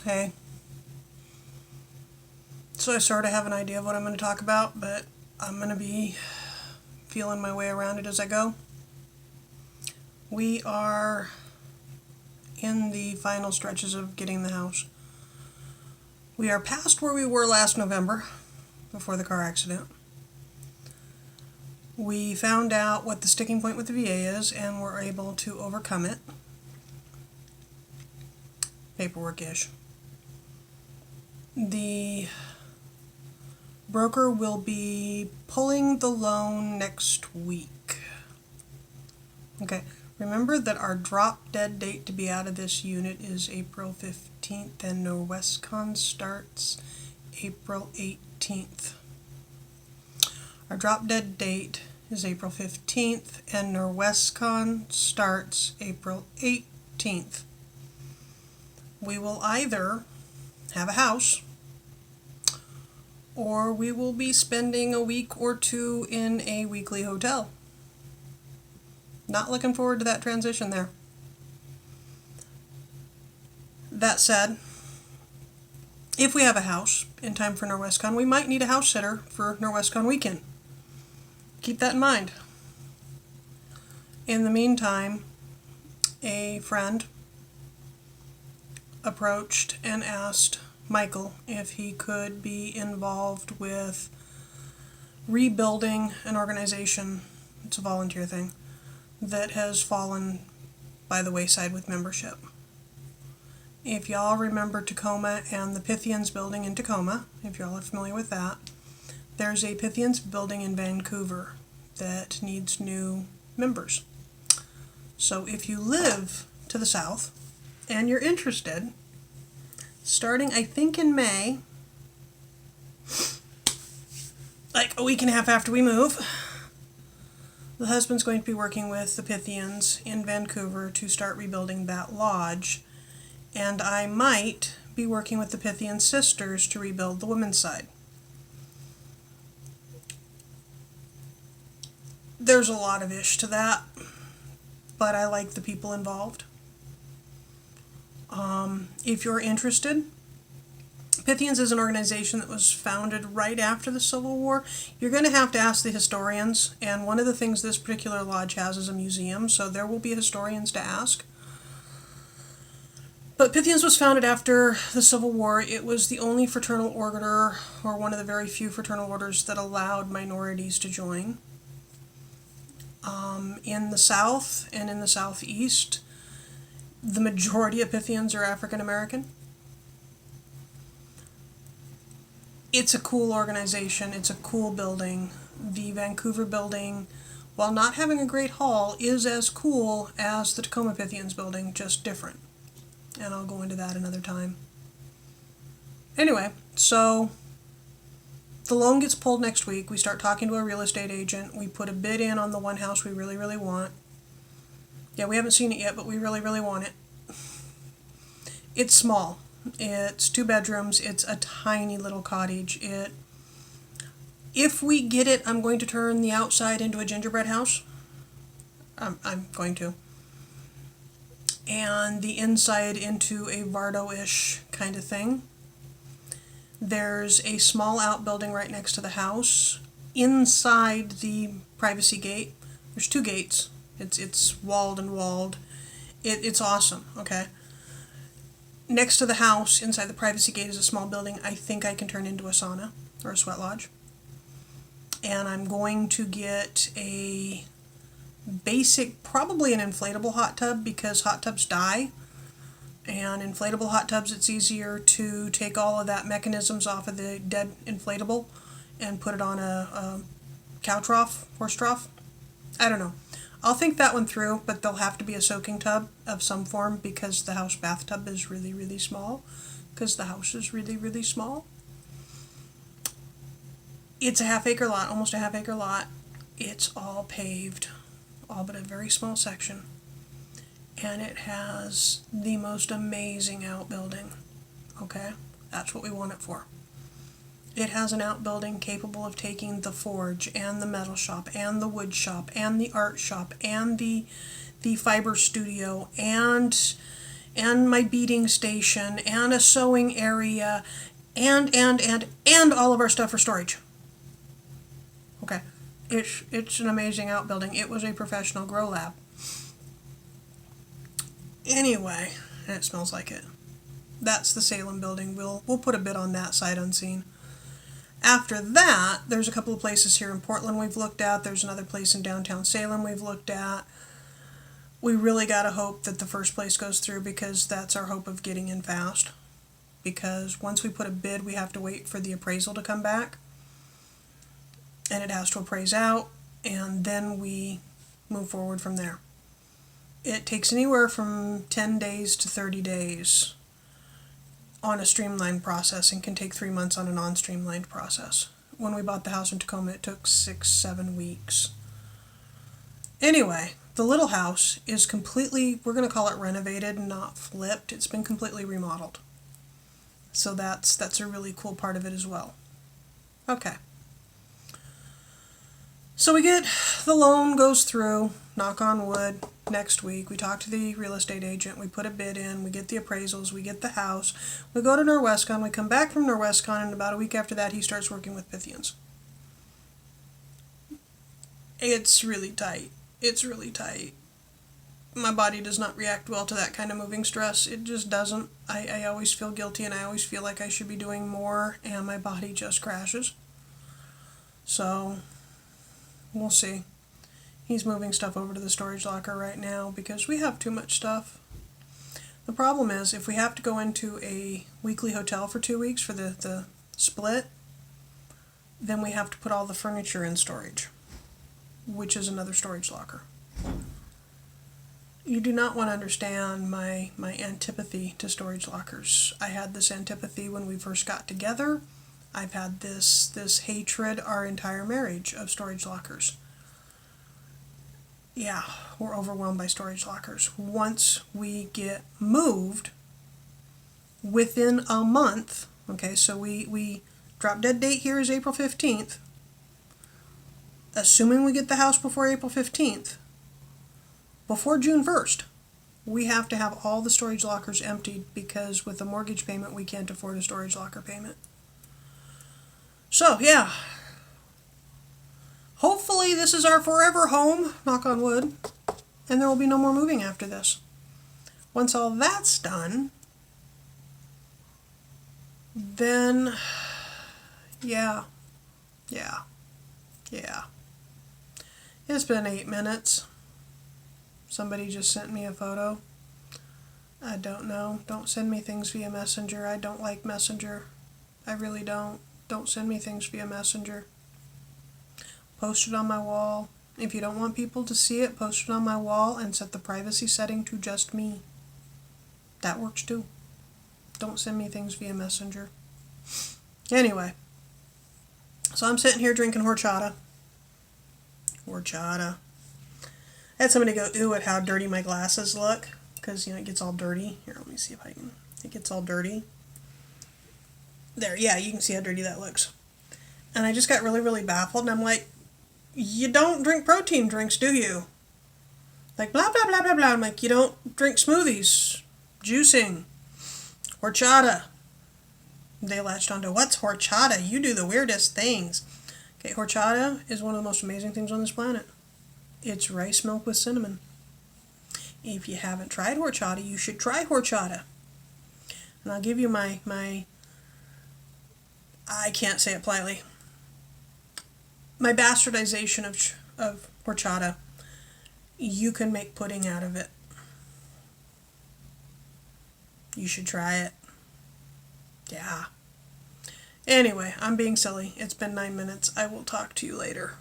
Hey. So I sort of have an idea of what I'm going to talk about, but I'm going to be feeling my way around it as I go. We are in the final stretches of getting the house. We are past where we were last November, before the car accident. We found out what the sticking point with the VA is, and we're able to overcome it. Paperwork-ish. The broker will be pulling the loan next week. Okay, remember that our drop dead date to be out of this unit is April 15th, and Norwestcon starts April 18th. Our drop dead date is April 15th, and Norwestcon starts April 18th. We will either have a house, or we will be spending a week or two in a weekly hotel. Not looking forward to that transition there. That said, if we have a house in time for Norwestcon, we might need a house sitter for Norwestcon weekend. Keep that in mind. In the meantime, a friend approached and asked Michael if he could be involved with rebuilding an organization, it's a volunteer thing, that has fallen by the wayside with membership. If y'all remember Tacoma and the Pythians building in Tacoma, if y'all are familiar with that, there's a Pythians building in Vancouver that needs new members. So if you live to the south and you're interested, starting I think in May, like a week and a half after we move, the husband's going to be working with the Pythians in Vancouver to start rebuilding that lodge, and I might be working with the Pythian sisters to rebuild the women's side. There's a lot of ish to that, but I like the people involved. If you're interested, Pythians is an organization that was founded right after the Civil War. You're going to have to ask the historians, and one of the things this particular lodge has is a museum, so there will be historians to ask. But Pythians was founded after the Civil War. It was the only fraternal order, or one of the very few fraternal orders, that allowed minorities to join. In the South and in the Southeast, the majority of Pythians are African American. It's a cool organization. It's a cool building. The Vancouver building, while not having a great hall, is as cool as the Tacoma Pythians building, just different. And I'll go into that another time. Anyway, so the loan gets pulled next week. We start talking to a real estate agent. We put a bid in on the one house we really, really want. Yeah, we haven't seen it yet, but we really, really want it. It's small. It's 2 bedrooms. It's a tiny little cottage. If we get it, I'm going to turn the outside into a gingerbread house. I'm going to. And the inside into a Vardo-ish kind of thing. There's a small outbuilding right next to the house. Inside the privacy gate, there's 2 gates. It's walled and walled. It's awesome, okay? Next to the house, inside the privacy gate, is a small building I think I can turn into a sauna or a sweat lodge. And I'm going to get a basic, probably an inflatable hot tub, because hot tubs die. And inflatable hot tubs, it's easier to take all of that mechanisms off of the dead inflatable and put it on a cow trough, horse trough. I don't know. I'll think that one through, but there'll have to be a soaking tub of some form, because the house bathtub is really, really small. Because the house is really, really small. It's a half-acre lot, almost a half-acre lot. It's all paved, all but a very small section. And it has the most amazing outbuilding. Okay? That's what we want it for. It has an outbuilding capable of taking the forge and the metal shop and the wood shop and the art shop and the fiber studio and and my beading station and a sewing area and all of our stuff for storage. Okay. It's an amazing outbuilding. It was a professional grow lab. Anyway, and it smells like it. That's the Salem building. We'll put a bit on that sight unseen. After that, there's a couple of places here in Portland we've looked at. There's another place in downtown Salem we've looked at. We really gotta hope that the first place goes through, because that's our hope of getting in fast. Because once we put a bid, we have to wait for the appraisal to come back. And it has to appraise out, and then we move forward from there. It takes anywhere from 10 days to 30 days on a streamlined process, and can take 3 months on a non-streamlined process. When we bought the house in Tacoma, it took 6-7 weeks. Anyway, the little house is completely, we're going to call it renovated, not flipped. It's been completely remodeled. So that's a really cool part of it as well. Okay. So we get, the loan goes through, knock on wood, next week. We talk to the real estate agent, we put a bid in, we get the appraisals, we get the house, we go to Norwescon, we come back from Norwescon, and about a week after that he starts working with Pythians. It's really tight. It's really tight. My body does not react well to that kind of moving stress. It just doesn't. I always feel guilty, and I always feel like I should be doing more, and my body just crashes. So we'll see. He's moving stuff over to the storage locker right now because we have too much stuff. The problem is, if we have to go into a weekly hotel for 2 weeks for the split, then we have to put all the furniture in storage, which is another storage locker. You do not want to understand my antipathy to storage lockers. I had this antipathy when we first got together. I've had this hatred our entire marriage of storage lockers. Yeah, we're overwhelmed by storage lockers. Once we get moved, within a month, okay, so we drop dead date here is April 15th. Assuming we get the house before April 15th, before June 1st, we have to have all the storage lockers emptied, because with the mortgage payment, we can't afford a storage locker payment. So, yeah. Hopefully this is our forever home, knock on wood, and there will be no more moving after this. Once all that's done, then, yeah. It's been 8 minutes. Somebody just sent me a photo. I don't know. Don't send me things via Messenger. I don't like Messenger. I really don't. Don't send me things via Messenger. Post it on my wall. If you don't want people to see it, post it on my wall and set the privacy setting to just me. That works too. Don't send me things via Messenger. Anyway. So I'm sitting here drinking horchata. Horchata. I had somebody go, ooh, at how dirty my glasses look. Because, it gets all dirty. Here, let me see if I can. It gets all dirty. There, yeah, you can see how dirty that looks. And I just got really, really baffled. And I'm like, you don't drink protein drinks, do you? Like, blah, blah, blah, blah, blah. I'm like, you don't drink smoothies, juicing, horchata. They latched onto, what's horchata? You do the weirdest things. Okay, horchata is one of the most amazing things on this planet. It's rice milk with cinnamon. If you haven't tried horchata, you should try horchata. And I'll give you my I can't say it politely, my bastardization of horchata. You can make pudding out of it. You should try it. Yeah. Anyway, I'm being silly. It's been 9 minutes. I will talk to you later.